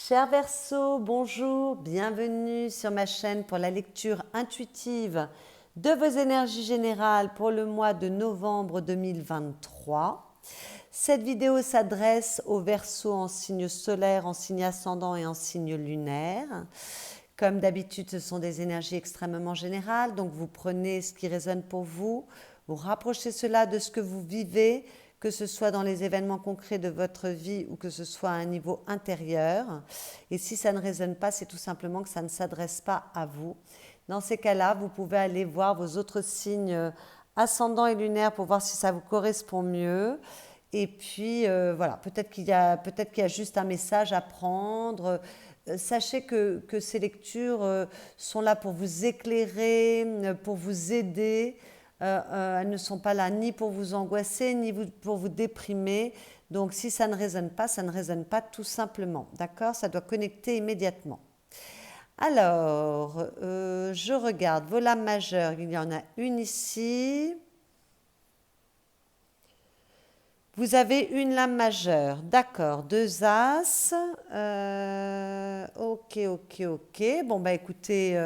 Chers Verseaux, bonjour, bienvenue sur ma chaîne pour la lecture intuitive de vos énergies générales pour le mois de novembre 2023. Cette vidéo s'adresse aux Verseaux en signe solaire, en signe ascendant et en signe lunaire. Comme d'habitude, ce sont des énergies extrêmement générales, donc vous prenez ce qui résonne pour vous, vous rapprochez cela de ce que vous vivez, que ce soit dans les événements concrets de votre vie ou que ce soit à un niveau intérieur. Et si ça ne résonne pas, c'est tout simplement que ça ne s'adresse pas à vous. Dans ces cas-là, vous pouvez aller voir vos autres signes ascendants et lunaires pour voir si ça vous correspond mieux. Et puis, voilà, peut-être qu'il y a juste un message à prendre. Sachez que ces lectures sont là pour vous éclairer, pour vous aider. Elles ne sont pas là ni pour vous angoisser, ni pour vous déprimer. Donc si ça ne résonne pas, ça ne résonne pas tout simplement. D'accord? Ça doit connecter immédiatement. Alors, je regarde vos lames majeures. Il y en a une ici. Vous avez une lame majeure, d'accord, deux as. Ok. Bon, bah écoutez,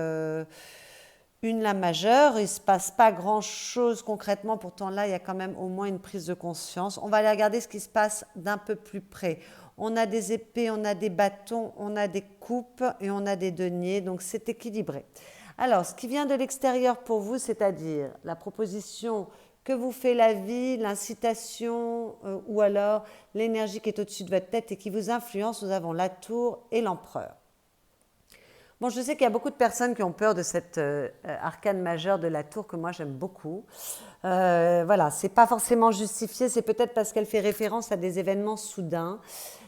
une lame majeure, il ne se passe pas grand-chose concrètement. Pourtant, là, il y a quand même au moins une prise de conscience. On va aller regarder ce qui se passe d'un peu plus près. On a des épées, on a des bâtons, on a des coupes et on a des deniers. Donc, c'est équilibré. Alors, ce qui vient de l'extérieur pour vous, c'est-à-dire la proposition que vous fait la vie, l'incitation ou alors l'énergie qui est au-dessus de votre tête et qui vous influence, nous avons la tour et l'empereur. Bon, je sais qu'il y a beaucoup de personnes qui ont peur de cette arcane majeure de la tour que moi j'aime beaucoup. Voilà, c'est pas forcément justifié, c'est peut-être parce qu'elle fait référence à des événements soudains,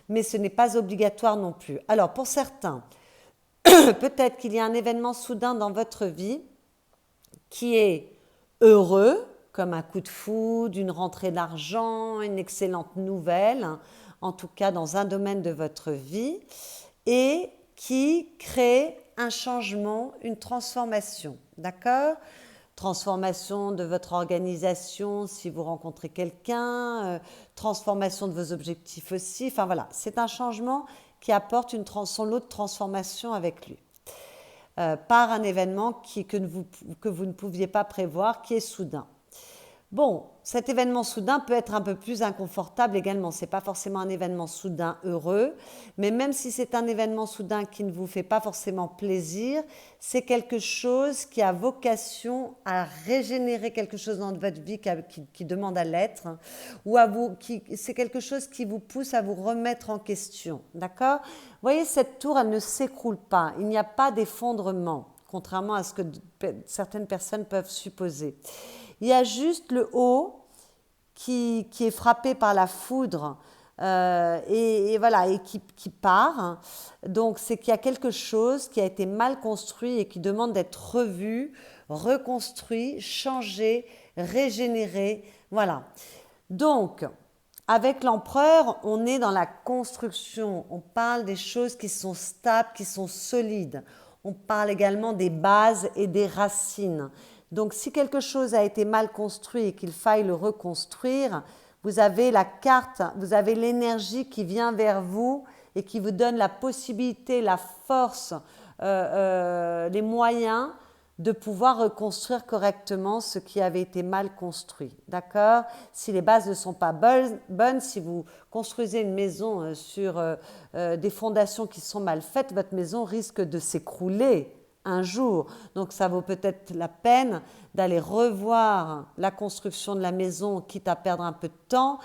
mais ce n'est pas obligatoire non plus. Alors pour certains, peut-être qu'il y a un événement soudain dans votre vie qui est heureux, comme un coup de foudre, une rentrée d'argent, une excellente nouvelle, en tout cas dans un domaine de votre vie, et qui crée un changement, une transformation, d'accord? Transformation de votre organisation si vous rencontrez quelqu'un, transformation de vos objectifs aussi, enfin voilà, c'est un changement qui apporte son lot de transformation avec lui. Par un événement que vous ne pouviez pas prévoir, qui est soudain. Bon, cet événement soudain peut être un peu plus inconfortable également. Ce n'est pas forcément un événement soudain heureux, mais même si c'est un événement soudain qui ne vous fait pas forcément plaisir, c'est quelque chose qui a vocation à régénérer quelque chose dans votre vie qui demande à l'être, ou c'est quelque chose qui vous pousse à vous remettre en question. D'accord? Vous voyez, cette tour, elle ne s'écroule pas. Il n'y a pas d'effondrement, contrairement à ce que certaines personnes peuvent supposer. Il y a juste le haut qui est frappé par la foudre et voilà, et qui part. Donc c'est qu'il y a quelque chose qui a été mal construit et qui demande d'être revu, reconstruit, changé, régénéré. Voilà. Donc, avec l'empereur, on est dans la construction. On parle des choses qui sont stables, qui sont solides. On parle également des bases et des racines. Donc, si quelque chose a été mal construit et qu'il faille le reconstruire, vous avez la carte, vous avez l'énergie qui vient vers vous et qui vous donne la possibilité, la force, les moyens de pouvoir reconstruire correctement ce qui avait été mal construit. D'accord? Si les bases ne sont pas bonnes, si vous construisez une maison sur des fondations qui sont mal faites, votre maison risque de s'écrouler un jour. Donc ça vaut peut-être la peine d'aller revoir la construction de la maison, quitte à perdre un peu de temps,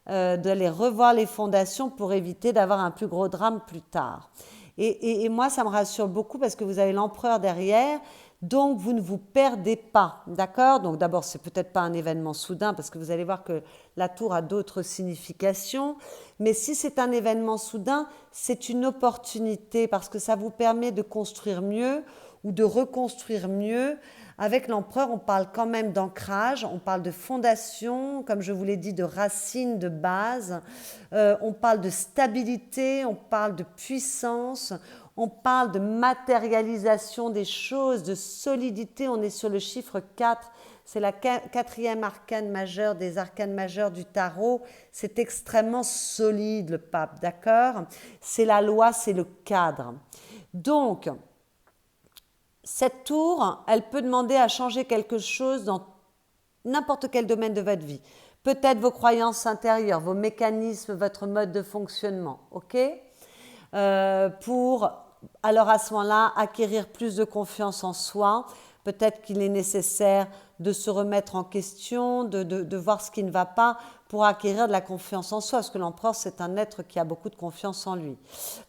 d'aller revoir les fondations pour éviter d'avoir un plus gros drame plus tard. Et moi, ça me rassure beaucoup parce que vous avez l'empereur derrière, donc vous ne vous perdez pas, d'accord? Donc d'abord, c'est peut-être pas un événement soudain parce que vous allez voir que la tour a d'autres significations, mais si c'est un événement soudain, c'est une opportunité parce que ça vous permet de construire mieux ou de reconstruire mieux. Avec l'empereur, on parle quand même d'ancrage, on parle de fondation, comme je vous l'ai dit, de racines, de base, on parle de stabilité, on parle de puissance, on parle de matérialisation des choses, de solidité, on est sur le chiffre 4, C'est la quatrième arcane majeure des arcanes majeures du tarot. C'est extrêmement solide, le pape, d'accord? C'est la loi, c'est le cadre. Donc, cette tour, elle peut demander à changer quelque chose dans n'importe quel domaine de votre vie. Peut-être vos croyances intérieures, vos mécanismes, votre mode de fonctionnement, ok? Pour, alors à ce moment-là, acquérir plus de confiance en soi. Peut-être qu'il est nécessaire de se remettre en question, de voir ce qui ne va pas pour acquérir de la confiance en soi, parce que l'empereur, c'est un être qui a beaucoup de confiance en lui.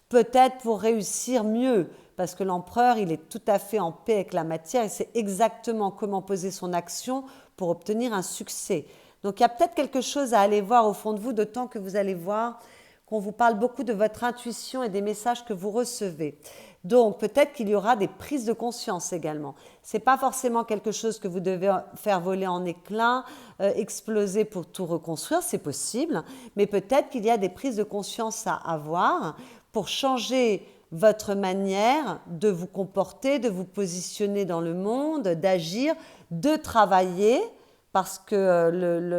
Peut-être pour réussir mieux, parce que l'empereur, il est tout à fait en paix avec la matière, il sait exactement comment poser son action pour obtenir un succès. Donc il y a peut-être quelque chose à aller voir au fond de vous, d'autant que vous allez voir qu'on vous parle beaucoup de votre intuition et des messages que vous recevez. Donc peut-être qu'il y aura des prises de conscience également. Ce n'est pas forcément quelque chose que vous devez faire voler en éclats, exploser pour tout reconstruire, c'est possible, mais peut-être qu'il y a des prises de conscience à avoir pour changer votre manière de vous comporter, de vous positionner dans le monde, d'agir, de travailler, parce que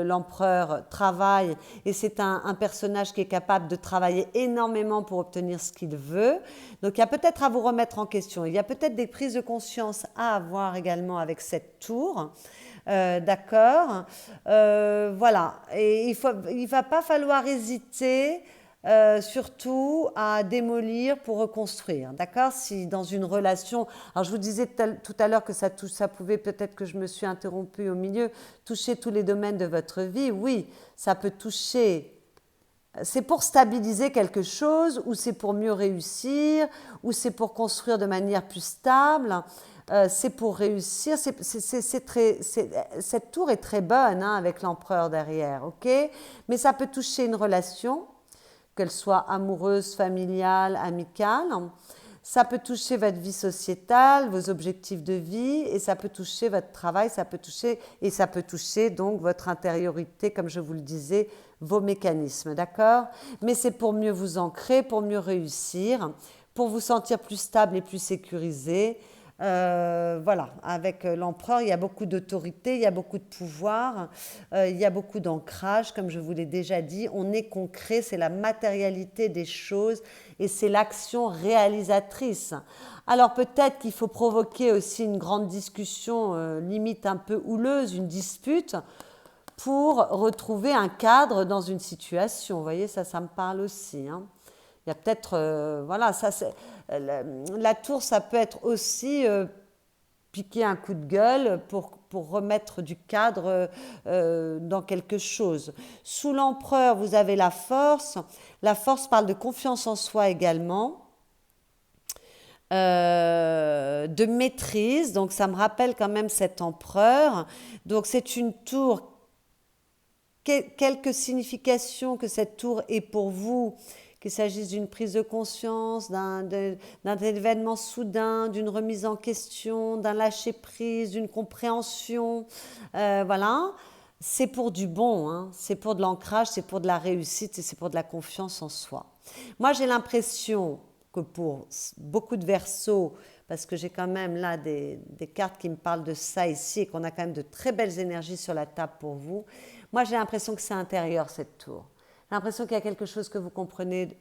l'empereur travaille et c'est un personnage qui est capable de travailler énormément pour obtenir ce qu'il veut. Donc il y a peut-être à vous remettre en question. Il y a peut-être des prises de conscience à avoir également avec cette tour. D'accord. Voilà. Et il ne va pas falloir hésiter surtout à démolir pour reconstruire, d'accord? Si dans une relation, alors je vous disais tout à l'heure que ça pouvait, peut-être que je me suis interrompue au milieu, toucher tous les domaines de votre vie, oui, ça peut toucher. C'est pour stabiliser quelque chose, ou c'est pour mieux réussir, ou c'est pour construire de manière plus stable, c'est pour réussir. Cette tour est très bonne hein, avec l'empereur derrière, ok? Mais ça peut toucher une relation, qu'elle soit amoureuse, familiale, amicale. Ça peut toucher votre vie sociétale, vos objectifs de vie, et ça peut toucher votre travail, ça peut toucher donc votre intériorité, comme je vous le disais, vos mécanismes, d'accord? Mais c'est pour mieux vous ancrer, pour mieux réussir, pour vous sentir plus stable et plus sécurisé. Voilà, avec l'empereur, il y a beaucoup d'autorité, il y a beaucoup de pouvoir, il y a beaucoup d'ancrage, comme je vous l'ai déjà dit. On est concret, c'est la matérialité des choses et c'est l'action réalisatrice. Alors peut-être qu'il faut provoquer aussi une grande discussion, limite un peu houleuse, une dispute, pour retrouver un cadre dans une situation. Vous voyez, ça me parle aussi, hein. Il y a peut-être, voilà, la tour, ça peut être aussi piquer un coup de gueule pour remettre du cadre dans quelque chose. Sous l'empereur, vous avez la force. La force parle de confiance en soi également, de maîtrise. Donc ça me rappelle quand même cet empereur. Donc c'est une tour. Quelques significations que cette tour ait pour vous, qu'il s'agisse d'une prise de conscience, d'un événement soudain, d'une remise en question, d'un lâcher-prise, d'une compréhension, voilà, c'est pour du bon, hein, c'est pour de l'ancrage, c'est pour de la réussite et c'est pour de la confiance en soi. Moi, j'ai l'impression que pour beaucoup de Verseaux, parce que j'ai quand même là des cartes qui me parlent de ça ici et qu'on a quand même de très belles énergies sur la table pour vous, moi j'ai l'impression que c'est intérieur cette tour. J'ai l'impression qu'il y a quelque chose que vous comprenez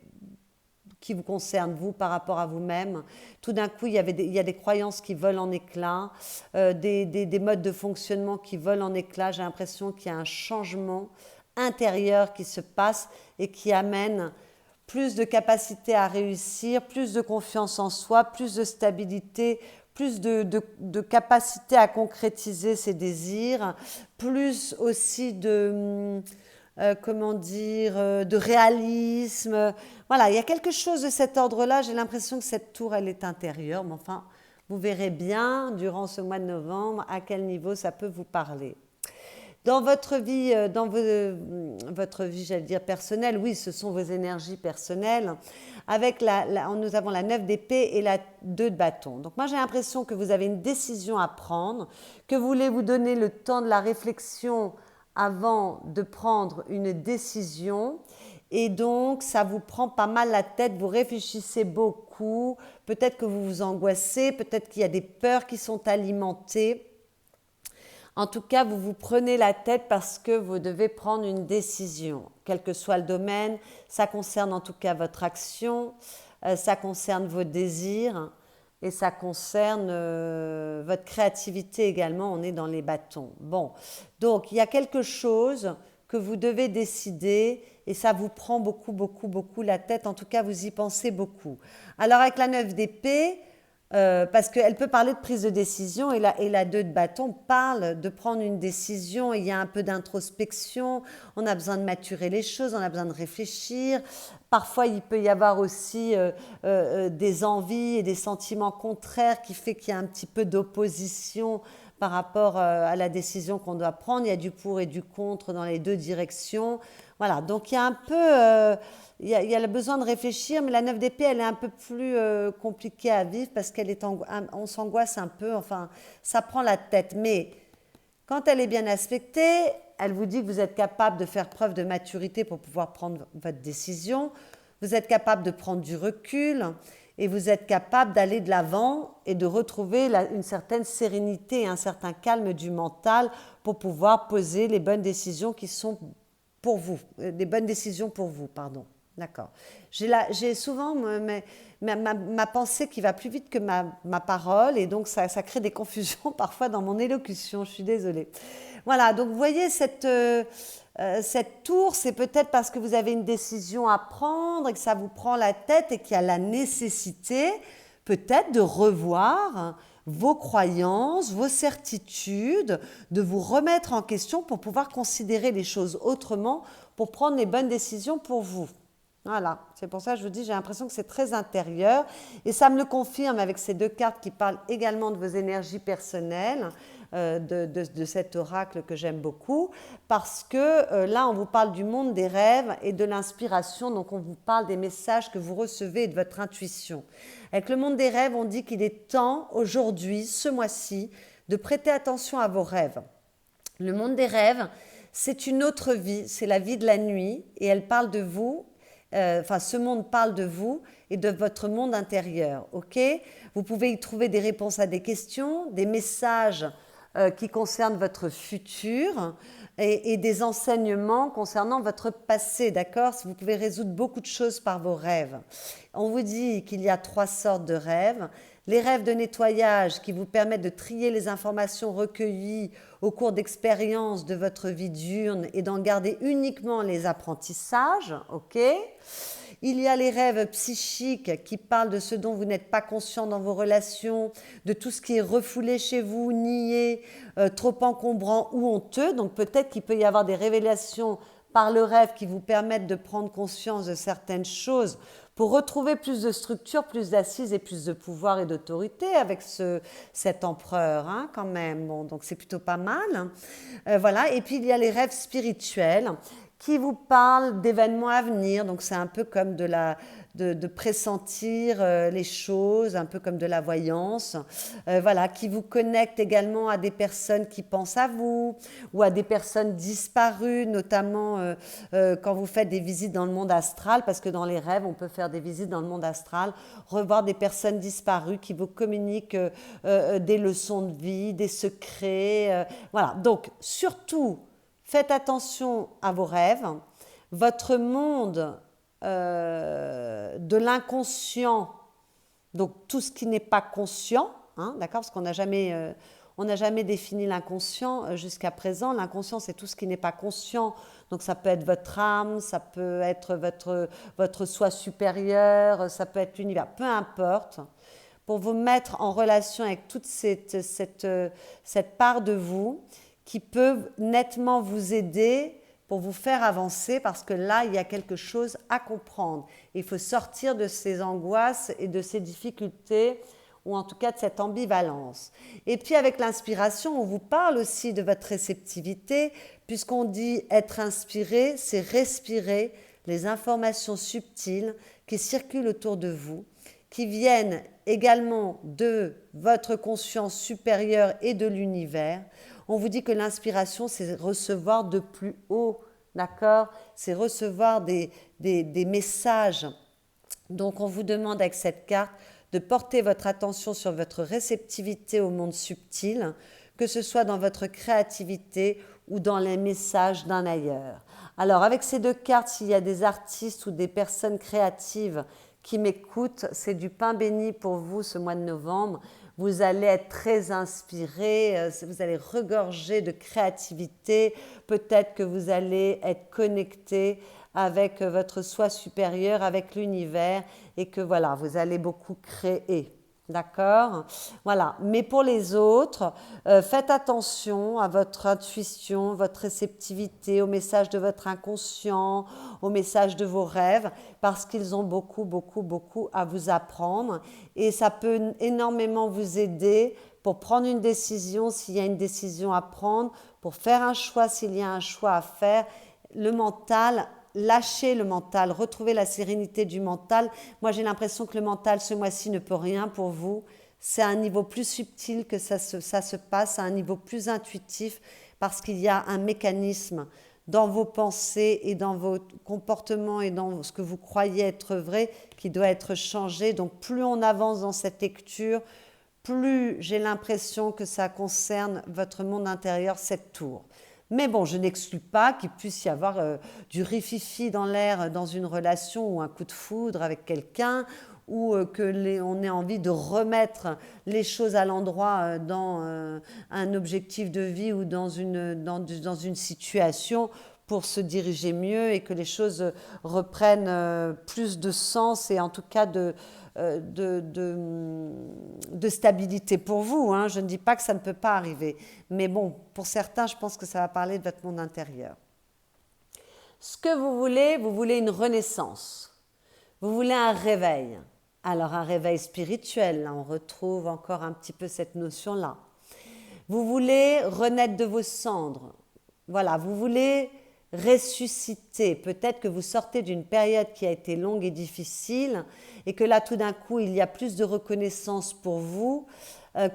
qui vous concerne, vous, par rapport à vous-même. Tout d'un coup, il y a des croyances qui volent en éclats, des modes de fonctionnement qui volent en éclats. J'ai l'impression qu'il y a un changement intérieur qui se passe et qui amène plus de capacité à réussir, plus de confiance en soi, plus de stabilité, plus de capacité à concrétiser ses désirs, plus aussi de de réalisme. Voilà, il y a quelque chose de cet ordre-là. J'ai l'impression que cette tour, elle est intérieure. Mais enfin, vous verrez bien durant ce mois de novembre à quel niveau ça peut vous parler. Dans votre vie, votre vie, j'allais dire personnelle, oui, ce sont vos énergies personnelles. Avec nous avons la 9 d'épée et la 2 de bâton. Donc moi, j'ai l'impression que vous avez une décision à prendre, que vous voulez vous donner le temps de la réflexion avant de prendre une décision. Et donc, ça vous prend pas mal la tête, vous réfléchissez beaucoup, peut-être que vous vous angoissez, peut-être qu'il y a des peurs qui sont alimentées. En tout cas, vous vous prenez la tête parce que vous devez prendre une décision, quel que soit le domaine. Ça concerne en tout cas votre action, ça concerne vos désirs et ça concerne votre créativité également. On est dans les bâtons. Bon, donc il y a quelque chose que vous devez décider et ça vous prend beaucoup, beaucoup, beaucoup la tête. En tout cas, vous y pensez beaucoup. Alors avec la 9 d'épée, parce qu'elle peut parler de prise de décision et la 2 de bâton parle de prendre une décision. Il y a un peu d'introspection, on a besoin de maturer les choses, on a besoin de réfléchir. Parfois, il peut y avoir aussi des envies et des sentiments contraires qui fait qu'il y a un petit peu d'opposition par rapport à la décision qu'on doit prendre. Il y a du pour et du contre dans les deux directions. Voilà, donc il y a un peu... il y a le besoin de réfléchir, mais la 9 d'épée, elle est un peu plus compliquée à vivre parce qu'elle est on s'angoisse un peu, enfin, ça prend la tête. Mais quand elle est bien aspectée, elle vous dit que vous êtes capable de faire preuve de maturité pour pouvoir prendre votre décision. Vous êtes capable de prendre du recul et vous êtes capable d'aller de l'avant et de retrouver une certaine sérénité et un certain calme du mental pour pouvoir poser les bonnes décisions qui sont pour vous, des bonnes décisions pour vous, pardon. D'accord. J'ai souvent ma pensée qui va plus vite que ma parole et donc ça crée des confusions parfois dans mon élocution, je suis désolée. Voilà, donc vous voyez cette tour, c'est peut-être parce que vous avez une décision à prendre et que ça vous prend la tête et qu'il y a la nécessité peut-être de revoir vos croyances, vos certitudes, de vous remettre en question pour pouvoir considérer les choses autrement, pour prendre les bonnes décisions pour vous. Voilà, c'est pour ça que je vous dis, j'ai l'impression que c'est très intérieur et ça me le confirme avec ces deux cartes qui parlent également de vos énergies personnelles, de cet oracle que j'aime beaucoup, parce que là, on vous parle du monde des rêves et de l'inspiration, donc on vous parle des messages que vous recevez et de votre intuition. Avec le monde des rêves, on dit qu'il est temps, aujourd'hui, ce mois-ci, de prêter attention à vos rêves. Le monde des rêves, c'est une autre vie, c'est la vie de la nuit, et elle parle de vous, ce monde parle de vous et de votre monde intérieur, ok? Vous pouvez y trouver des réponses à des questions, des messages qui concernent votre futur et des enseignements concernant votre passé, d'accord? Vous pouvez résoudre beaucoup de choses par vos rêves. On vous dit qu'il y a 3 sortes de rêves. Les rêves de nettoyage qui vous permettent de trier les informations recueillies au cours d'expériences de votre vie diurne et d'en garder uniquement les apprentissages, ok? Il y a les rêves psychiques qui parlent de ce dont vous n'êtes pas conscient dans vos relations, de tout ce qui est refoulé chez vous, nié, trop encombrant ou honteux. Donc peut-être qu'il peut y avoir des révélations par le rêve qui vous permettent de prendre conscience de certaines choses pour retrouver plus de structure, plus d'assises et plus de pouvoir et d'autorité avec cet empereur, hein, quand même. Bon, donc c'est plutôt pas mal. Voilà. Et puis il y a les rêves spirituels qui vous parlent d'événements à venir. Donc c'est un peu comme de pressentir les choses, un peu comme de la voyance, voilà, qui vous connecte également à des personnes qui pensent à vous ou à des personnes disparues, notamment quand vous faites des visites dans le monde astral, parce que dans les rêves, on peut faire des visites dans le monde astral, revoir des personnes disparues qui vous communiquent des leçons de vie, des secrets, voilà. Donc surtout, faites attention à vos rêves, votre monde de l'inconscient, donc tout ce qui n'est pas conscient, hein, d'accord, parce qu'on n'a jamais défini l'inconscient jusqu'à présent. L'inconscient, c'est tout ce qui n'est pas conscient, donc ça peut être votre âme, ça peut être votre soi supérieur, ça peut être l'univers, peu importe, pour vous mettre en relation avec toute cette part de vous qui peut nettement vous aider pour vous faire avancer, parce que là, il y a quelque chose à comprendre. Il faut sortir de ces angoisses et de ces difficultés, ou en tout cas de cette ambivalence. Et puis avec l'inspiration, on vous parle aussi de votre réceptivité, puisqu'on dit être inspiré, c'est respirer les informations subtiles qui circulent autour de vous, qui viennent également de votre conscience supérieure et de l'univers. On vous dit que l'inspiration, c'est recevoir de plus haut, d'accord? C'est recevoir des messages. Donc, on vous demande avec cette carte de porter votre attention sur votre réceptivité au monde subtil, que ce soit dans votre créativité ou dans les messages d'un ailleurs. Alors avec ces deux cartes, s'il y a des artistes ou des personnes créatives qui m'écoutent, c'est du pain béni pour vous ce mois de novembre. Vous allez être très inspiré, vous allez regorger de créativité, peut-être que vous allez être connecté avec votre soi supérieur, avec l'univers, et que voilà, vous allez beaucoup créer. D'accord? Voilà. Mais pour les autres, faites attention à votre intuition, votre réceptivité, au message de votre inconscient, au message de vos rêves, parce qu'ils ont beaucoup, beaucoup, beaucoup à vous apprendre. Et ça peut énormément vous aider pour prendre une décision s'il y a une décision à prendre, pour faire un choix s'il y a un choix à faire. Le mental, lâcher le mental, retrouver la sérénité du mental. Moi, j'ai l'impression que le mental, ce mois-ci, ne peut rien pour vous. C'est à un niveau plus subtil que ça se passe, à un niveau plus intuitif, parce qu'il y a un mécanisme dans vos pensées et dans vos comportements et dans ce que vous croyez être vrai qui doit être changé. Donc, plus on avance dans cette lecture, plus j'ai l'impression que ça concerne votre monde intérieur, cette tour. Mais bon, je n'exclus pas qu'il puisse y avoir du rififi dans l'air dans une relation ou un coup de foudre avec quelqu'un ou on ait envie de remettre les choses à l'endroit dans un objectif de vie ou dans une situation pour se diriger mieux et que les choses reprennent plus de sens et en tout cas de stabilité pour vous. Hein. Je ne dis pas que ça ne peut pas arriver. Mais bon, pour certains, je pense que ça va parler de votre monde intérieur. Ce que vous voulez une renaissance. Vous voulez un réveil. Alors un réveil spirituel, là, on retrouve encore un petit peu cette notion-là. Vous voulez renaître de vos cendres. Voilà, vous voulez ressusciter. Peut-être que vous sortez d'une période qui a été longue et difficile et que là, tout d'un coup, il y a plus de reconnaissance pour vous,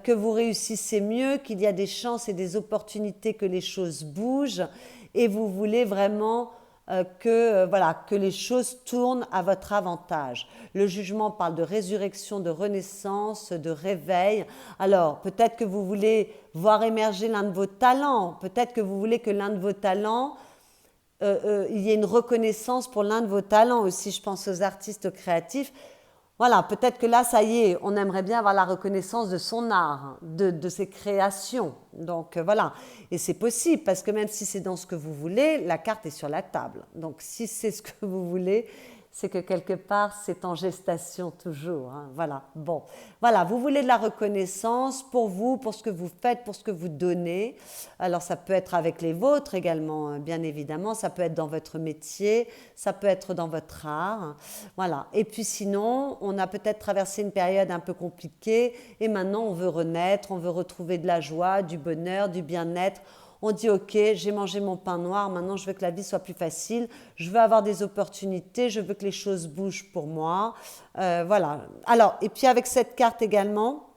que vous réussissez mieux, qu'il y a des chances et des opportunités que les choses bougent et vous voulez vraiment que les choses tournent à votre avantage. Le jugement parle de résurrection, de renaissance, de réveil. Alors, peut-être que vous voulez voir émerger l'un de vos talents. Peut-être que vous voulez que l'un de vos talents, il y ait une reconnaissance pour l'un de vos talents aussi. Je pense aux artistes créatifs. Voilà, peut-être que là, ça y est, on aimerait bien avoir la reconnaissance de son art, de ses créations. Donc voilà, et c'est possible parce que même si c'est dans ce que vous voulez, la carte est sur la table. Donc si c'est ce que vous voulez, c'est que quelque part, c'est en gestation toujours. Hein. Voilà, bon. Voilà, vous voulez de la reconnaissance pour vous, pour ce que vous faites, pour ce que vous donnez. Alors, ça peut être avec les vôtres également, bien évidemment. Ça peut être dans votre métier, ça peut être dans votre art. Voilà. Et puis sinon, on a peut-être traversé une période un peu compliquée et maintenant, on veut renaître, on veut retrouver de la joie, du bonheur, du bien-être. On dit ok, j'ai mangé mon pain noir, maintenant je veux que la vie soit plus facile, je veux avoir des opportunités, je veux que les choses bougent pour moi. Voilà. Alors, et puis avec cette carte également,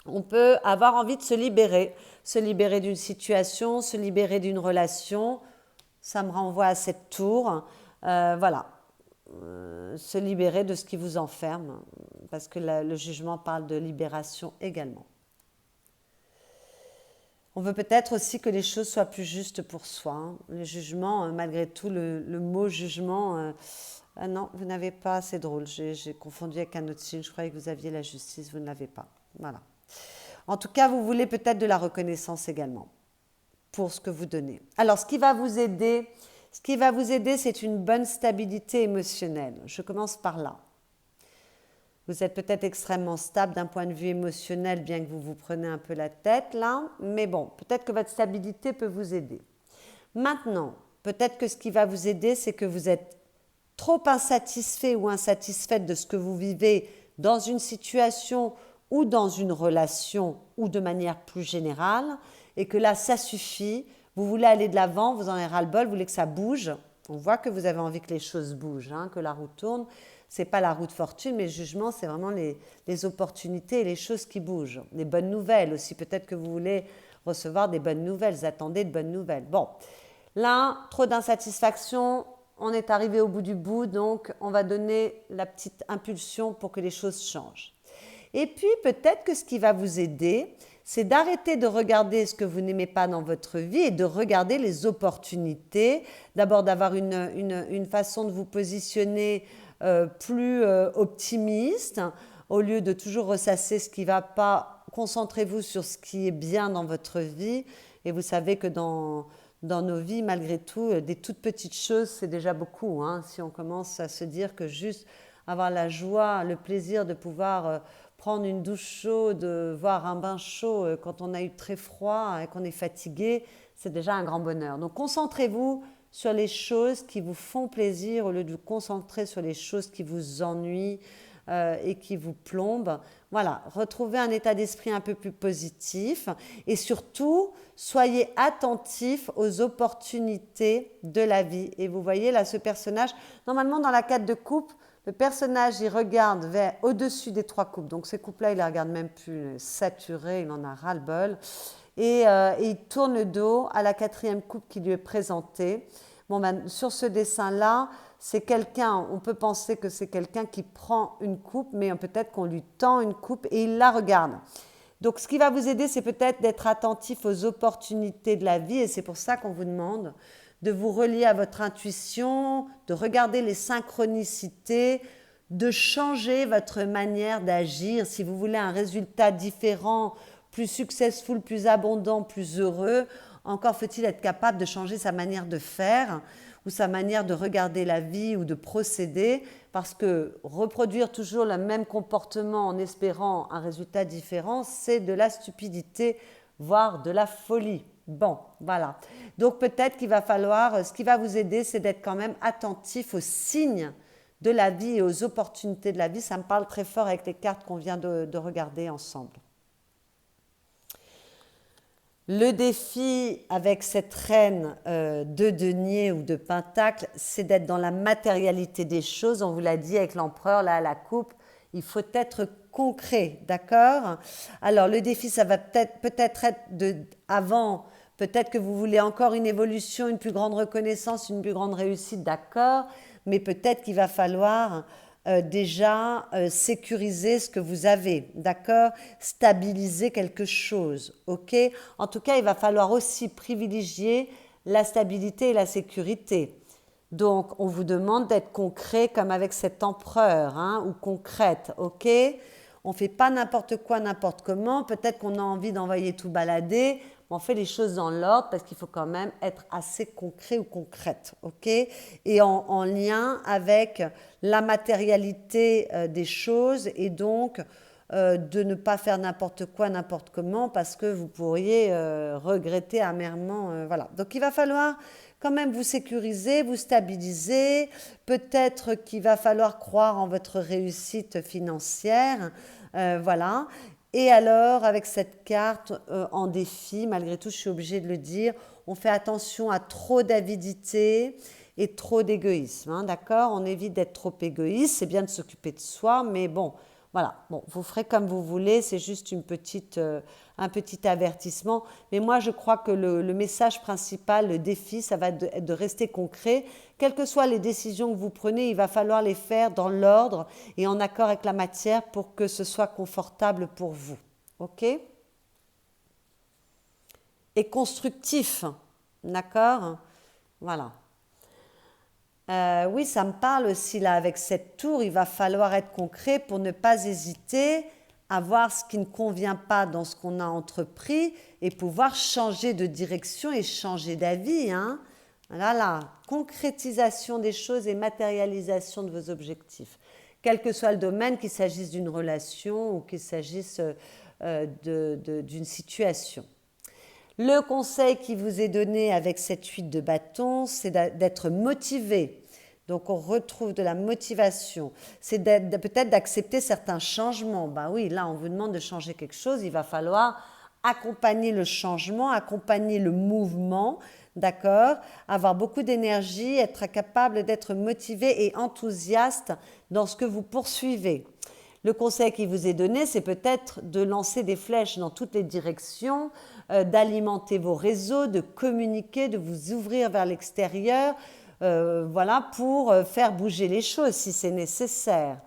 on peut avoir envie de se libérer d'une situation, se libérer d'une relation. Ça me renvoie à cette tour. Voilà. Se libérer de ce qui vous enferme, parce que le jugement parle de libération également. On veut peut-être aussi que les choses soient plus justes pour soi. Hein. Le jugement, malgré tout, le mot jugement... ah non, vous n'avez pas, c'est drôle, j'ai confondu avec un autre signe, je croyais que vous aviez la justice, vous ne l'avez pas. Voilà. En tout cas, vous voulez peut-être de la reconnaissance également pour ce que vous donnez. Alors, ce qui va vous aider, c'est une bonne stabilité émotionnelle. Je commence par là. Vous êtes peut-être extrêmement stable d'un point de vue émotionnel, bien que vous vous preniez un peu la tête là. Mais bon, peut-être que votre stabilité peut vous aider. Maintenant, peut-être que ce qui va vous aider, c'est que vous êtes trop insatisfait ou insatisfaite de ce que vous vivez dans une situation ou dans une relation ou de manière plus générale et que là, ça suffit. Vous voulez aller de l'avant, vous en avez ras-le-bol, vous voulez que ça bouge. On voit que vous avez envie que les choses bougent, hein, que la roue tourne. Ce n'est pas la roue de fortune, mais le jugement, c'est vraiment les opportunités et les choses qui bougent. Les bonnes nouvelles aussi. Peut-être que vous voulez recevoir des bonnes nouvelles, vous attendez de bonnes nouvelles. Bon, là, trop d'insatisfaction, on est arrivé au bout du bout, donc on va donner la petite impulsion pour que les choses changent. Et puis, peut-être que ce qui va vous aider, c'est d'arrêter de regarder ce que vous n'aimez pas dans votre vie et de regarder les opportunités. D'abord, d'avoir une façon de vous positionner plus optimiste. Au lieu de toujours ressasser ce qui ne va pas, concentrez-vous sur ce qui est bien dans votre vie. Et vous savez que dans nos vies, malgré tout, des toutes petites choses, c'est déjà beaucoup. Hein, si on commence à se dire que juste avoir la joie, le plaisir de pouvoir prendre une douche chaude, voir un bain chaud quand on a eu très froid et qu'on est fatigué, c'est déjà un grand bonheur. Donc concentrez-vous sur les choses qui vous font plaisir au lieu de vous concentrer sur les choses qui vous ennuient et qui vous plombent. Voilà, retrouvez un état d'esprit un peu plus positif et surtout, soyez attentifs aux opportunités de la vie. Et vous voyez là, ce personnage, normalement dans la carte de coupe, le personnage, il regarde vers au-dessus des 3 coupes. Donc ces coupes-là, il ne les regarde même plus, saturé, il en a ras-le-bol. Et il tourne le dos à la 4e coupe qui lui est présentée. Bon, ben, sur ce dessin-là, c'est quelqu'un, on peut penser que c'est quelqu'un qui prend une coupe, mais peut-être qu'on lui tend une coupe et il la regarde. Donc ce qui va vous aider, c'est peut-être d'être attentif aux opportunités de la vie et c'est pour ça qu'on vous demande de vous relier à votre intuition, de regarder les synchronicités, de changer votre manière d'agir. Si vous voulez un résultat différent, plus successful, plus abondant, plus heureux, encore faut-il être capable de changer sa manière de faire ou sa manière de regarder la vie ou de procéder, parce que reproduire toujours le même comportement en espérant un résultat différent, c'est de la stupidité, voire de la folie. Bon, voilà. Donc peut-être qu'il va falloir, ce qui va vous aider, c'est d'être quand même attentif aux signes de la vie et aux opportunités de la vie. Ça me parle très fort avec les cartes qu'on vient de regarder ensemble. Le défi avec cette reine de denier ou de pentacle, c'est d'être dans la matérialité des choses. On vous l'a dit avec l'empereur, là, à la coupe, il faut être concret, d'accord? Alors, le défi, ça va peut-être être avant, peut-être que vous voulez encore une évolution, une plus grande reconnaissance, une plus grande réussite, d'accord? Mais peut-être qu'il va falloir déjà sécuriser ce que vous avez, d'accord? Stabiliser quelque chose, ok? En tout cas, il va falloir aussi privilégier la stabilité et la sécurité. Donc, on vous demande d'être concret comme avec cet empereur, hein, ou concrète, ok? On ne fait pas n'importe quoi, n'importe comment. Peut-être qu'on a envie d'envoyer tout balader, mais on fait les choses dans l'ordre parce qu'il faut quand même être assez concret ou concrète, ok? Et en lien avec la matérialité des choses et donc de ne pas faire n'importe quoi, n'importe comment parce que vous pourriez regretter amèrement. Voilà. Donc, il va falloir quand même vous sécuriser, vous stabiliser. Peut-être qu'il va falloir croire en votre réussite financière. Voilà. Et alors, avec cette carte en défi, malgré tout, je suis obligée de le dire, on fait attention à trop d'avidité et trop d'égoïsme. Hein, d'accord? On évite d'être trop égoïste. C'est bien de s'occuper de soi, mais bon, voilà. Bon, vous ferez comme vous voulez. C'est juste un petit avertissement. Mais moi, je crois que le message principal, le défi, ça va être de rester concret. Quelles que soient les décisions que vous prenez, il va falloir les faire dans l'ordre et en accord avec la matière pour que ce soit confortable pour vous. OK? Et constructif. D'accord? Voilà. Oui, ça me parle aussi là, avec cette tour, il va falloir être concret pour ne pas hésiter à voir ce qui ne convient pas dans ce qu'on a entrepris et pouvoir changer de direction et changer d'avis. Hein. Là, concrétisation des choses et matérialisation de vos objectifs. Quel que soit le domaine, qu'il s'agisse d'une relation ou qu'il s'agisse d'une situation. Le conseil qui vous est donné avec cette 8 de bâton, c'est d'être motivé. Donc, on retrouve de la motivation. C'est peut-être d'accepter certains changements. Ben oui, là, on vous demande de changer quelque chose. Il va falloir accompagner le changement, accompagner le mouvement, d'accord? Avoir beaucoup d'énergie, être capable d'être motivé et enthousiaste dans ce que vous poursuivez. Le conseil qui vous est donné, c'est peut-être de lancer des flèches dans toutes les directions, d'alimenter vos réseaux, de communiquer, de vous ouvrir vers l'extérieur. voilà, pour faire bouger les choses si c'est nécessaire.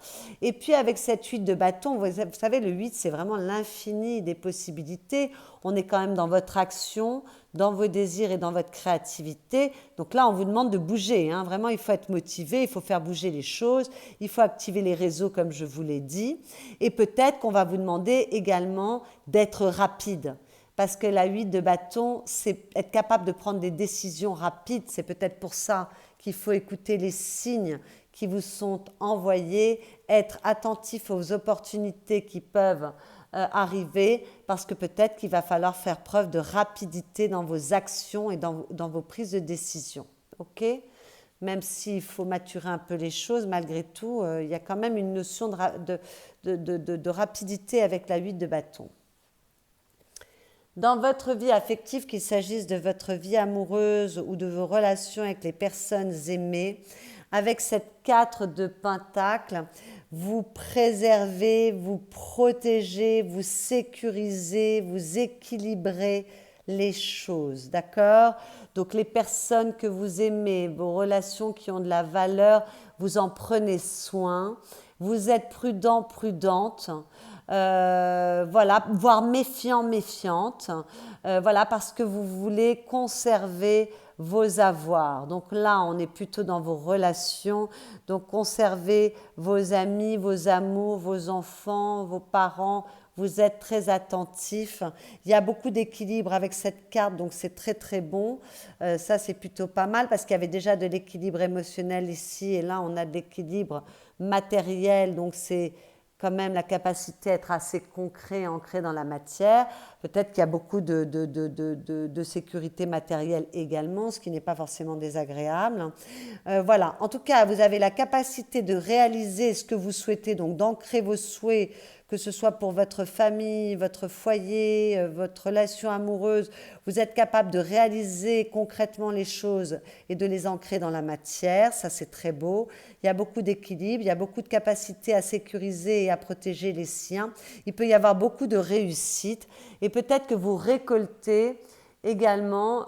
Et puis avec cette 8 de bâton, vous savez, le 8, c'est vraiment l'infini des possibilités. On est quand même dans votre action, dans vos désirs et dans votre créativité. Donc là, on vous demande de bouger, hein. Vraiment, il faut être motivé, il faut faire bouger les choses, il faut activer les réseaux comme je vous l'ai dit. Et peut-être qu'on va vous demander également d'être rapide. Parce que la 8 de bâton, c'est être capable de prendre des décisions rapides. C'est peut-être pour ça qu'il faut écouter les signes qui vous sont envoyés, être attentif aux opportunités qui peuvent arriver, parce que peut-être qu'il va falloir faire preuve de rapidité dans vos actions et dans vos prises de décision. Ok ? Même s'il faut maturer un peu les choses, malgré tout, il y a quand même une notion de rapidité avec la 8 de bâton. Dans votre vie affective, qu'il s'agisse de votre vie amoureuse ou de vos relations avec les personnes aimées, avec cette 4 de pentacles, vous préservez, vous protégez, vous sécurisez, vous équilibrez les choses, d'accord ? Donc les personnes que vous aimez, vos relations qui ont de la valeur, vous en prenez soin, vous êtes prudent, prudente, voilà, voire méfiant, méfiante, voilà, parce que vous voulez conserver vos avoirs. Donc là, on est plutôt dans vos relations, donc conservez vos amis, vos amours, vos enfants, vos parents. Vous êtes très attentif. Il y a beaucoup d'équilibre avec cette carte, donc c'est très très bon. Ça, c'est plutôt pas mal parce qu'il y avait déjà de l'équilibre émotionnel ici et là, on a de l'équilibre matériel, donc c'est quand même la capacité à être assez concret, ancré dans la matière. Peut-être qu'il y a beaucoup de sécurité matérielle également, ce qui n'est pas forcément désagréable. Voilà, en tout cas, vous avez la capacité de réaliser ce que vous souhaitez, donc d'ancrer vos souhaits, que ce soit pour votre famille, votre foyer, votre relation amoureuse. Vous êtes capable de réaliser concrètement les choses et de les ancrer dans la matière. Ça, c'est très beau. Il y a beaucoup d'équilibre, il y a beaucoup de capacité à sécuriser et à protéger les siens. Il peut y avoir beaucoup de réussite. Et peut-être que vous récoltez également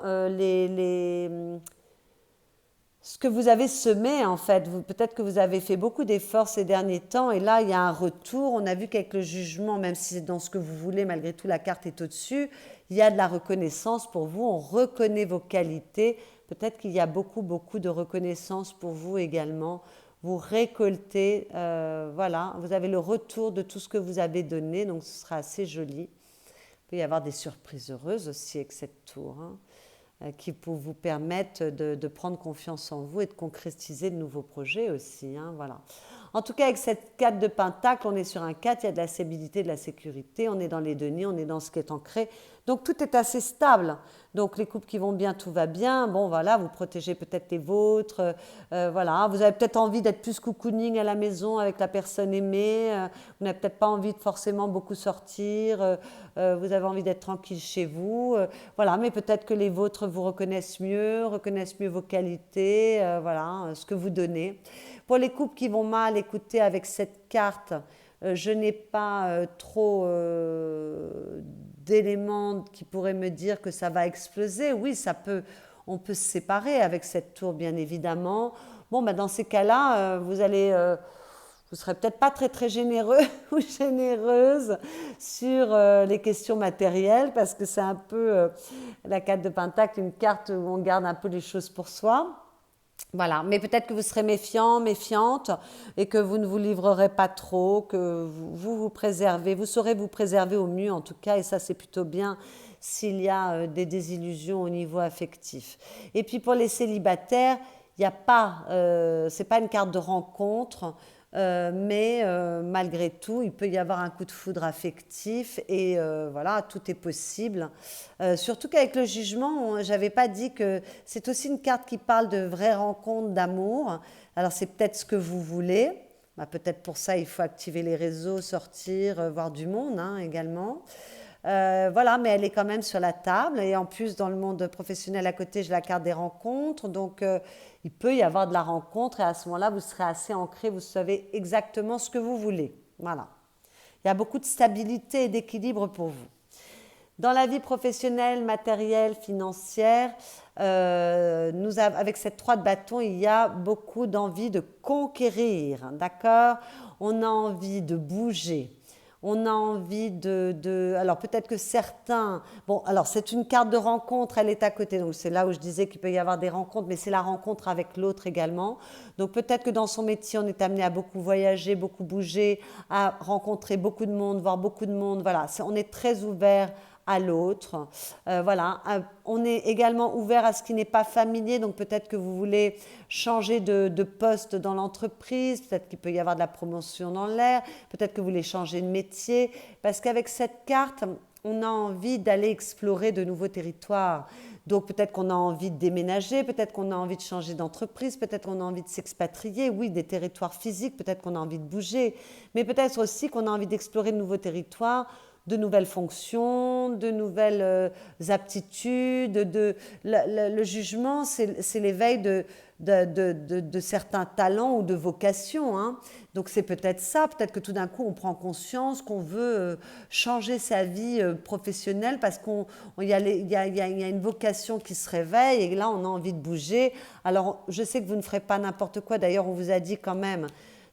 ce que vous avez semé en fait. Peut-être que vous avez fait beaucoup d'efforts ces derniers temps et là il y a un retour. On a vu qu'avec le jugement, même si c'est dans ce que vous voulez, malgré tout la carte est au-dessus, il y a de la reconnaissance pour vous, on reconnaît vos qualités. Peut-être qu'il y a beaucoup de reconnaissance pour vous également. Vous récoltez, voilà, vous avez le retour de tout ce que vous avez donné, donc ce sera assez joli. Il peut y avoir des surprises heureuses aussi avec cette tour, hein, qui vous permettent de prendre confiance en vous et de concrétiser de nouveaux projets aussi, hein, voilà. En tout cas, avec cette 4 de pentacle, on est sur un 4, il y a de la stabilité, de la sécurité, on est dans les deniers, on est dans ce qui est ancré. Donc tout est assez stable. Donc les couples qui vont bien, tout va bien. Bon voilà, vous protégez peut-être les vôtres. Voilà, vous avez peut-être envie d'être plus cocooning à la maison avec la personne aimée. Vous n'avez peut-être pas envie de forcément beaucoup sortir. Vous avez envie d'être tranquille chez vous. Voilà, mais peut-être que les vôtres vous reconnaissent mieux vos qualités. Voilà, ce que vous donnez. Pour les couples qui vont mal, écoutez, avec cette carte, je n'ai pas trop d'éléments qui pourraient me dire que ça va exploser. Oui, on peut se séparer avec cette tour, bien évidemment. Bon, bah, dans ces cas-là, vous serez peut-être pas très très généreux ou généreuse sur les questions matérielles, parce que c'est un peu la carte de Pentacle, une carte où on garde un peu les choses pour soi. Voilà, mais peut-être que vous serez méfiant, méfiante, et que vous ne vous livrerez pas trop, que vous préservez, vous saurez vous préserver au mieux en tout cas, et ça c'est plutôt bien s'il y a des désillusions au niveau affectif. Et puis pour les célibataires, il n'y a pas, c'est pas une carte de rencontre, mais malgré tout, il peut y avoir un coup de foudre affectif et voilà, tout est possible. Surtout qu'avec le jugement, j'avais pas dit que c'est aussi une carte qui parle de vraies rencontres d'amour. Alors c'est peut-être ce que vous voulez. Bah, peut-être pour ça, il faut activer les réseaux, sortir, voir du monde, hein, également. Voilà, mais elle est quand même sur la table. Et en plus, dans le monde professionnel à côté, j'ai la carte des rencontres. Donc, il peut y avoir de la rencontre. Et à ce moment-là, vous serez assez ancré. Vous savez exactement ce que vous voulez. Voilà. Il y a beaucoup de stabilité et d'équilibre pour vous. Dans la vie professionnelle, matérielle, financière, avec cette 3 de bâton, il y a beaucoup d'envie de conquérir, d'accord? On a envie de bouger. On a envie alors peut-être que certains, bon, alors c'est une carte de rencontre, elle est à côté, donc c'est là où je disais qu'il peut y avoir des rencontres, mais c'est la rencontre avec l'autre également. Donc peut-être que dans son métier, on est amené à beaucoup voyager, beaucoup bouger, à rencontrer beaucoup de monde, voir beaucoup de monde. Voilà, on est très ouvert à l'autre. Voilà, on est également ouvert à ce qui n'est pas familier, donc peut-être que vous voulez changer de poste dans l'entreprise, peut-être qu'il peut y avoir de la promotion dans l'air, peut-être que vous voulez changer de métier, parce qu'avec cette carte, on a envie d'aller explorer de nouveaux territoires. Donc peut-être qu'on a envie de déménager, peut-être qu'on a envie de changer d'entreprise, peut-être qu'on a envie de s'expatrier, oui, des territoires physiques, peut-être qu'on a envie de bouger, mais peut-être aussi qu'on a envie d'explorer de nouveaux territoires, de nouvelles fonctions, de nouvelles aptitudes. Le jugement, c'est l'éveil de certains talents ou de vocations, hein. Donc c'est peut-être ça, peut-être que tout d'un coup on prend conscience qu'on veut changer sa vie professionnelle parce qu'il y a une vocation qui se réveille et là on a envie de bouger. Alors je sais que vous ne ferez pas n'importe quoi, d'ailleurs on vous a dit quand même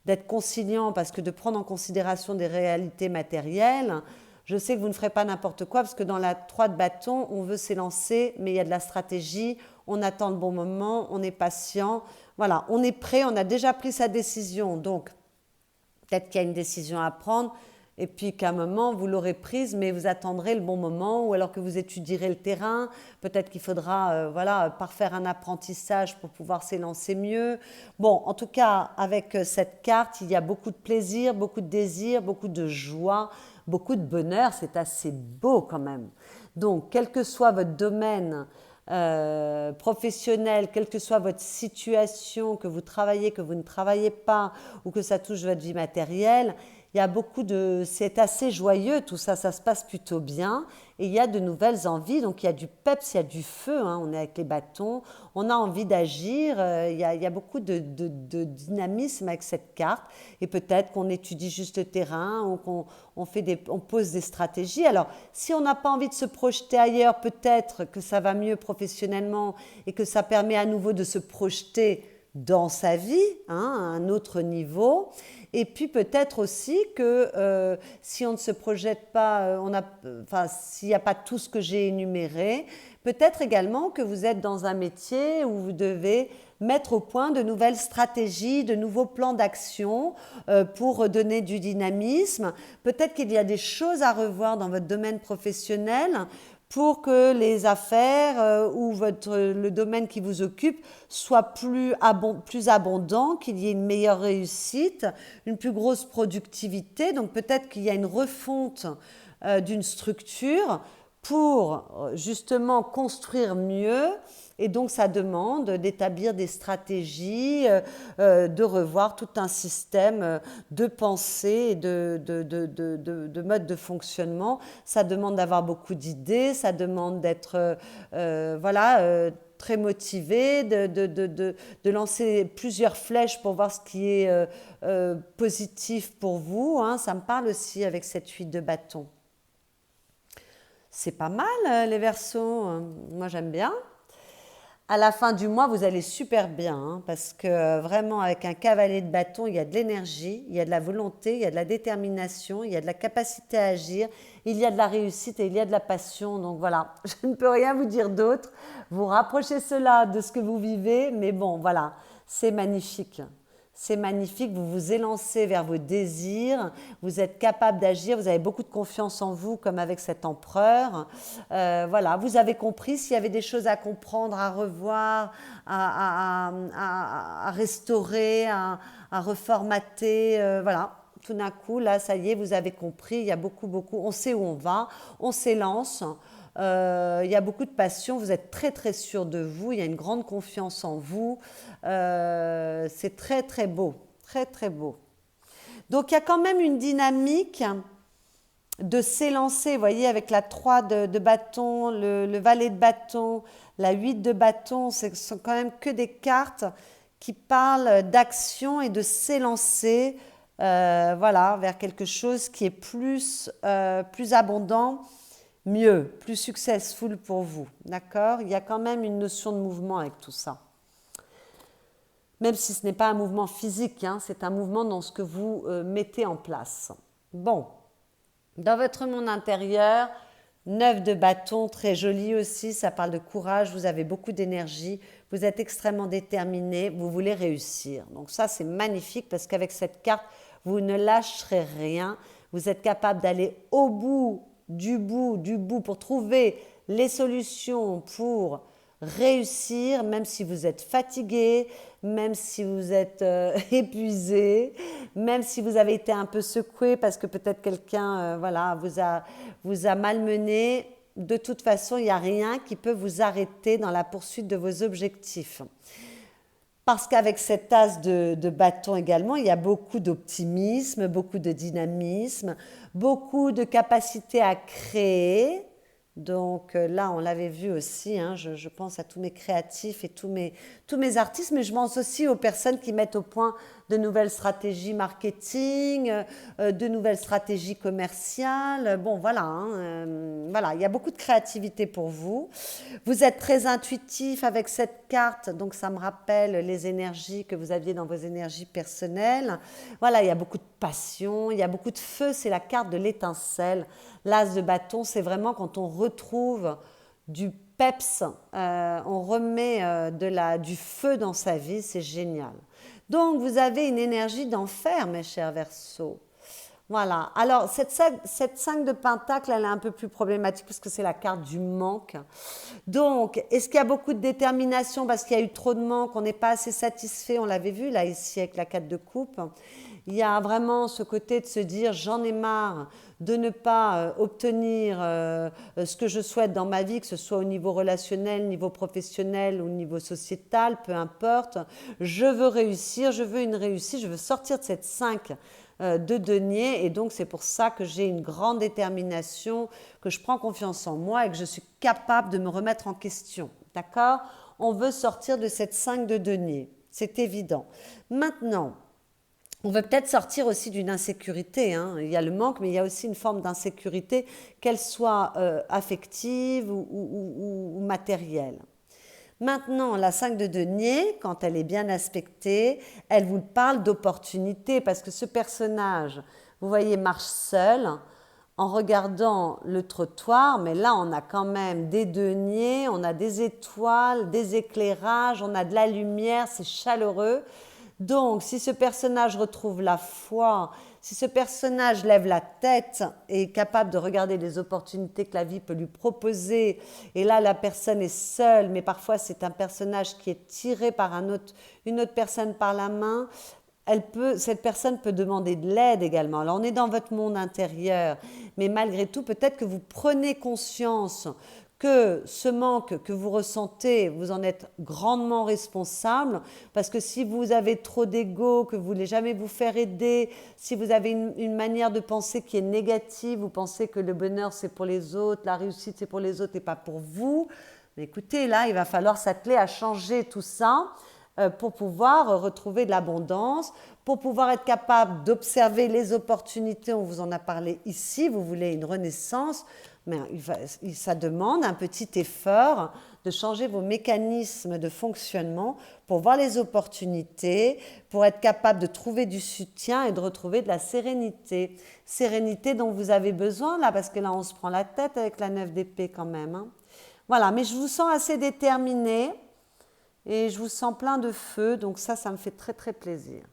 d'être conciliant parce que de prendre en considération des réalités matérielles. Je sais que vous ne ferez pas n'importe quoi parce que dans la 3 de bâton, on veut s'élancer, mais il y a de la stratégie, on attend le bon moment, on est patient. Voilà, on est prêt, on a déjà pris sa décision. Donc, peut-être qu'il y a une décision à prendre et puis qu'à un moment, vous l'aurez prise, mais vous attendrez le bon moment ou alors que vous étudierez le terrain. Peut-être qu'il faudra parfaire un apprentissage pour pouvoir s'élancer mieux. Bon, en tout cas, avec cette carte, il y a beaucoup de plaisir, beaucoup de désir, beaucoup de joie, beaucoup de bonheur. C'est assez beau quand même. Donc, quel que soit votre domaine professionnel, quelle que soit votre situation, que vous travaillez, que vous ne travaillez pas ou que ça touche votre vie matérielle, il y a c'est assez joyeux tout ça, ça se passe plutôt bien et il y a de nouvelles envies, donc il y a du peps, il y a du feu, hein, on est avec les bâtons, on a envie d'agir, il y a beaucoup de dynamisme avec cette carte et peut-être qu'on étudie juste le terrain ou on pose des stratégies. Alors si on n'a pas envie de se projeter ailleurs, peut-être que ça va mieux professionnellement et que ça permet à nouveau de se projeter dans sa vie, hein, à un autre niveau. Et puis peut-être aussi que si on ne se projette pas, s'il n'y a pas tout ce que j'ai énuméré, peut-être également que vous êtes dans un métier où vous devez mettre au point de nouvelles stratégies, de nouveaux plans d'action pour donner du dynamisme. Peut-être qu'il y a des choses à revoir dans votre domaine professionnel pour que les affaires ou le domaine qui vous occupe soit plus abondant, qu'il y ait une meilleure réussite, une plus grosse productivité. Donc peut-être qu'il y a une refonte d'une structure pour justement construire mieux. Et donc, ça demande d'établir des stratégies, de revoir tout un système de pensée et de mode de fonctionnement. Ça demande d'avoir beaucoup d'idées, ça demande d'être très motivé, de lancer plusieurs flèches pour voir ce qui est positif pour vous, hein. Ça me parle aussi avec cette 8 de bâton. C'est pas mal, les Verseaux. Moi, j'aime bien. À la fin du mois, vous allez super bien, hein, parce que vraiment, avec un cavalier de bâton, il y a de l'énergie, il y a de la volonté, il y a de la détermination, il y a de la capacité à agir, il y a de la réussite et il y a de la passion. Donc voilà, je ne peux rien vous dire d'autre. Vous rapprochez cela de ce que vous vivez, mais bon, voilà, c'est magnifique. C'est magnifique, vous vous élancez vers vos désirs, vous êtes capable d'agir, vous avez beaucoup de confiance en vous comme avec cet empereur. Voilà, vous avez compris s'il y avait des choses à comprendre, à revoir, à restaurer, à reformater. Voilà, tout d'un coup, là, ça y est, vous avez compris, il y a beaucoup, on sait où on va, on s'élance. Il y a beaucoup de passion, vous êtes très très sûr de vous, il y a une grande confiance en vous, c'est très très beau, très très beau. Donc il y a quand même une dynamique de s'élancer, vous voyez, avec la 3 de bâton, le valet de bâton, la 8 de bâton, ce sont quand même que des cartes qui parlent d'action et de s'élancer vers quelque chose qui est plus abondant, mieux, plus successful pour vous. D'accord? Il y a quand même une notion de mouvement avec tout ça. Même si ce n'est pas un mouvement physique, hein, c'est un mouvement dans ce que vous mettez en place. Bon, dans votre monde intérieur, 9 de bâton, très joli aussi, ça parle de courage, vous avez beaucoup d'énergie, vous êtes extrêmement déterminé, vous voulez réussir. Donc ça, c'est magnifique parce qu'avec cette carte, vous ne lâcherez rien, vous êtes capable d'aller au bout du bout pour trouver les solutions pour réussir, même si vous êtes fatigué, même si vous êtes épuisé, même si vous avez été un peu secoué parce que peut-être quelqu'un voilà, vous a malmené. De toute façon, il n'y a rien qui peut vous arrêter dans la poursuite de vos objectifs. Parce qu'avec cette as de bâton également, il y a beaucoup d'optimisme, beaucoup de dynamisme, beaucoup de capacité à créer. Donc là, on l'avait vu aussi, hein, je pense à tous mes créatifs et tous mes artistes, mais je pense aussi aux personnes qui mettent au point de nouvelles stratégies marketing, de nouvelles stratégies commerciales. Bon, voilà, hein, voilà, il y a beaucoup de créativité pour vous. Vous êtes très intuitif avec cette carte, donc ça me rappelle les énergies que vous aviez dans vos énergies personnelles. Voilà, il y a beaucoup de passion, il y a beaucoup de feu, c'est la carte de l'étincelle. L'as de bâton, c'est vraiment quand on retrouve du peps, on remet du feu dans sa vie, c'est génial. Donc, vous avez une énergie d'enfer, mes chers Verseaux. Voilà. Alors, cette 5 de Pentacle, elle est un peu plus problématique parce que c'est la carte du manque. Donc, est-ce qu'il y a beaucoup de détermination parce qu'il y a eu trop de manque, on n'est pas assez satisfait, on l'avait vu là, ici, avec la 4 de coupe. Il y a vraiment ce côté de se dire, j'en ai marre de ne pas obtenir ce que je souhaite dans ma vie, que ce soit au niveau relationnel, niveau professionnel ou niveau sociétal, peu importe. Je veux réussir, je veux une réussite, je veux sortir de cette 5 de denier et donc c'est pour ça que j'ai une grande détermination, que je prends confiance en moi et que je suis capable de me remettre en question. D'accord? On veut sortir de cette 5 de denier, c'est évident. Maintenant, on veut peut-être sortir aussi d'une insécurité, hein. Il y a le manque, mais il y a aussi une forme d'insécurité, qu'elle soit affective ou matérielle. Maintenant, la 5 de denier, quand elle est bien aspectée, elle vous parle d'opportunité, parce que ce personnage, vous voyez, marche seul en regardant le trottoir, mais là, on a quand même des deniers, on a des étoiles, des éclairages, on a de la lumière, c'est chaleureux. Donc, si ce personnage retrouve la foi, si ce personnage lève la tête et est capable de regarder les opportunités que la vie peut lui proposer, et là, la personne est seule, mais parfois c'est un personnage qui est tiré par une autre personne par la main, cette personne peut demander de l'aide également. Alors, on est dans votre monde intérieur, mais malgré tout, peut-être que vous prenez conscience que ce manque que vous ressentez, vous en êtes grandement responsable, parce que si vous avez trop d'ego, que vous ne voulez jamais vous faire aider, si vous avez une manière de penser qui est négative, vous pensez que le bonheur c'est pour les autres, la réussite c'est pour les autres et pas pour vous, mais écoutez, là il va falloir s'atteler à changer tout ça pour pouvoir retrouver de l'abondance, pour pouvoir être capable d'observer les opportunités, on vous en a parlé ici, vous voulez une renaissance, mais ça demande un petit effort de changer vos mécanismes de fonctionnement pour voir les opportunités, pour être capable de trouver du soutien et de retrouver de la sérénité. Sérénité dont vous avez besoin là, parce que là on se prend la tête avec la 9 d'épée quand même, hein. Voilà, mais je vous sens assez déterminé et je vous sens plein de feu, donc ça me fait très très plaisir.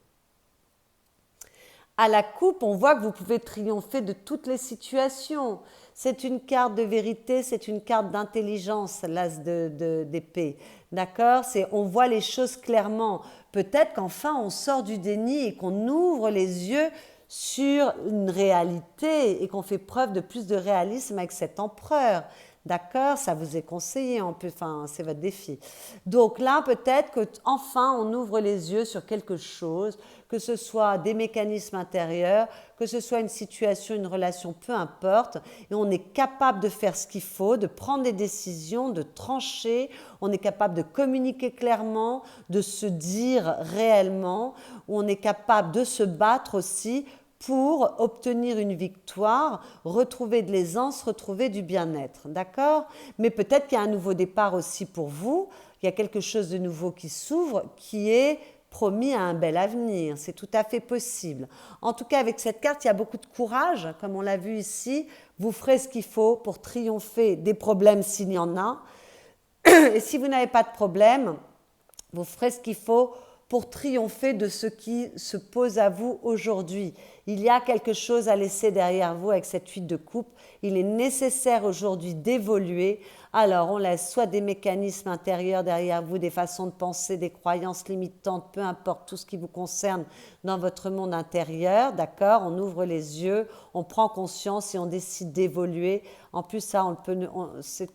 À la coupe, on voit que vous pouvez triompher de toutes les situations. C'est une carte de vérité, c'est une carte d'intelligence, l'as d'épée. D'accord? On voit les choses clairement. Peut-être qu'enfin on sort du déni et qu'on ouvre les yeux sur une réalité et qu'on fait preuve de plus de réalisme avec cet empereur. D'accord? Ça vous est conseillé, enfin, c'est votre défi. Donc là, peut-être qu'enfin, on ouvre les yeux sur quelque chose, que ce soit des mécanismes intérieurs, que ce soit une situation, une relation, peu importe, et on est capable de faire ce qu'il faut, de prendre des décisions, de trancher, on est capable de communiquer clairement, de se dire réellement, on est capable de se battre aussi pour obtenir une victoire, retrouver de l'aisance, retrouver du bien-être, d'accord? Mais peut-être qu'il y a un nouveau départ aussi pour vous, il y a quelque chose de nouveau qui s'ouvre, qui est promis à un bel avenir, c'est tout à fait possible. En tout cas, avec cette carte, il y a beaucoup de courage, comme on l'a vu ici, vous ferez ce qu'il faut pour triompher des problèmes s'il y en a, et si vous n'avez pas de problème, vous ferez ce qu'il faut pour triompher de ce qui se pose à vous aujourd'hui. Il y a quelque chose à laisser derrière vous avec cette 8 de coupe. Il est nécessaire aujourd'hui d'évoluer. Alors, on laisse soit des mécanismes intérieurs derrière vous, des façons de penser, des croyances limitantes, peu importe tout ce qui vous concerne dans votre monde intérieur, d'accord? On ouvre les yeux, on prend conscience et on décide d'évoluer. En plus, ça,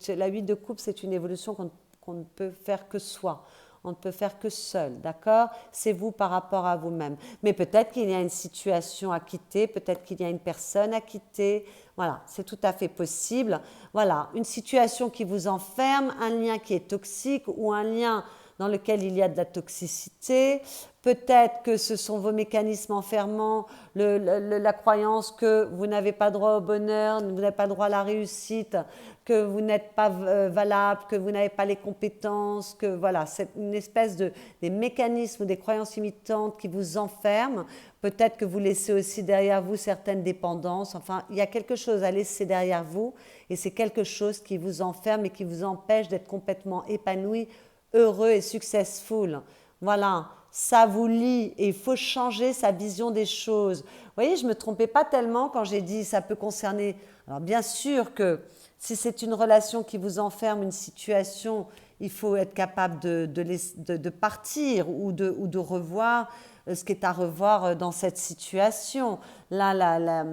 la 8 de coupe, c'est une évolution qu'on ne peut faire que soi. On ne peut faire que seul, d'accord? C'est vous par rapport à vous-même. Mais peut-être qu'il y a une situation à quitter, peut-être qu'il y a une personne à quitter. Voilà, c'est tout à fait possible. Voilà, une situation qui vous enferme, un lien qui est toxique ou un lien dans lequel il y a de la toxicité. Peut-être que ce sont vos mécanismes enfermants, la croyance que vous n'avez pas droit au bonheur, vous n'avez pas droit à la réussite, que vous n'êtes pas valable, que vous n'avez pas les compétences, que voilà, c'est une espèce des mécanismes ou des croyances limitantes qui vous enferment. Peut-être que vous laissez aussi derrière vous certaines dépendances. Enfin, il y a quelque chose à laisser derrière vous et c'est quelque chose qui vous enferme et qui vous empêche d'être complètement épanoui, heureux et successful. Voilà, ça vous lie et il faut changer sa vision des choses. Vous voyez, je ne me trompais pas tellement quand j'ai dit ça peut concerner... Alors bien sûr que si c'est une relation qui vous enferme, une situation, il faut être capable de partir ou de revoir ce qui est à revoir dans cette situation. Là,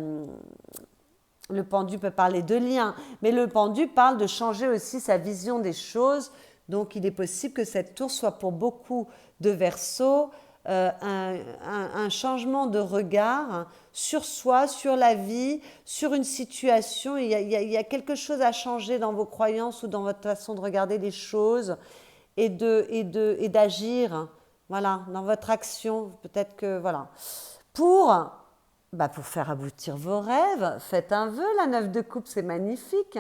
le pendu peut parler de lien, mais le pendu parle de changer aussi sa vision des choses. Donc, il est possible que cette tour soit pour beaucoup de Verseaux un changement de regard sur soi, sur la vie, sur une situation. Il y a quelque chose à changer dans vos croyances ou dans votre façon de regarder les choses et d'agir, voilà, dans votre action. Peut-être que, voilà. Pour faire aboutir vos rêves, faites un vœu, la 9 de coupe, c'est magnifique.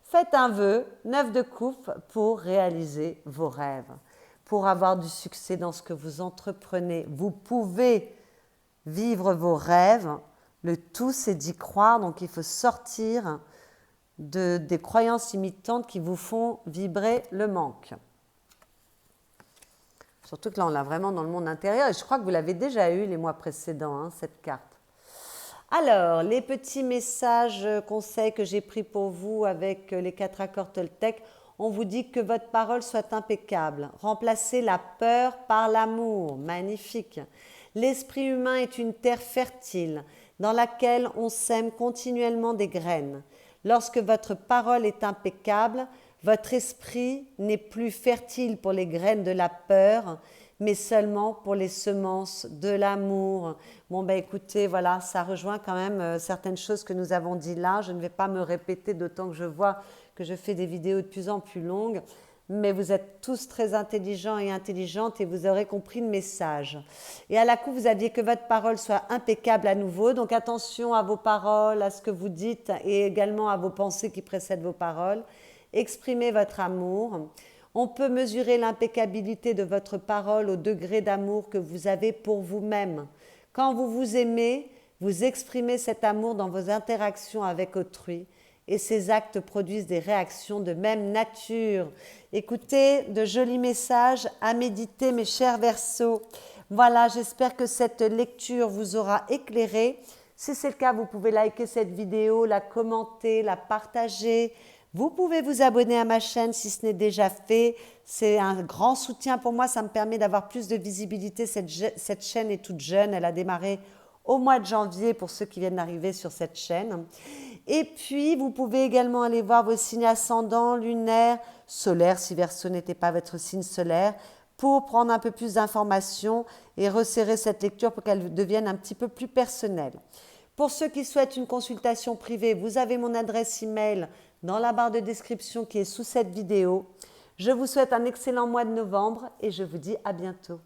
Faites un vœu, 9 de coupe, pour réaliser vos rêves, pour avoir du succès dans ce que vous entreprenez. Vous pouvez vivre vos rêves, le tout c'est d'y croire, donc il faut sortir des croyances limitantes qui vous font vibrer le manque. Surtout que là on l'a vraiment dans le monde intérieur et je crois que vous l'avez déjà eu les mois précédents, cette carte. Alors, les petits messages, conseils que j'ai pris pour vous avec les 4 accords Toltec, on vous dit que votre parole soit impeccable. Remplacez la peur par l'amour. Magnifique. L'esprit humain est une terre fertile dans laquelle on sème continuellement des graines. Lorsque votre parole est impeccable, votre esprit n'est plus fertile pour les graines de la peur, mais seulement pour les semences de l'amour. Bon, écoutez, voilà, ça rejoint quand même certaines choses que nous avons dit là. Je ne vais pas me répéter, d'autant que je vois que je fais des vidéos de plus en plus longues. Mais vous êtes tous très intelligents et intelligentes et vous aurez compris le message. Et à la coup, vous aviez que votre parole soit impeccable à nouveau. Donc attention à vos paroles, à ce que vous dites et également à vos pensées qui précèdent vos paroles. Exprimez votre amour. On peut mesurer l'impeccabilité de votre parole au degré d'amour que vous avez pour vous-même. Quand vous vous aimez, vous exprimez cet amour dans vos interactions avec autrui et ces actes produisent des réactions de même nature. Écoutez, de jolis messages à méditer, mes chers Verseaux. Voilà, j'espère que cette lecture vous aura éclairé. Si c'est le cas, vous pouvez liker cette vidéo, la commenter, la partager. Vous pouvez vous abonner à ma chaîne si ce n'est déjà fait. C'est un grand soutien pour moi. Ça me permet d'avoir plus de visibilité. Cette chaîne est toute jeune. Elle a démarré au mois de janvier pour ceux qui viennent d'arriver sur cette chaîne. Et puis, vous pouvez également aller voir vos signes ascendants, lunaires, solaires, si Verseau n'était pas votre signe solaire, pour prendre un peu plus d'informations et resserrer cette lecture pour qu'elle devienne un petit peu plus personnelle. Pour ceux qui souhaitent une consultation privée, vous avez mon adresse email dans la barre de description qui est sous cette vidéo. Je vous souhaite un excellent mois de novembre et je vous dis à bientôt.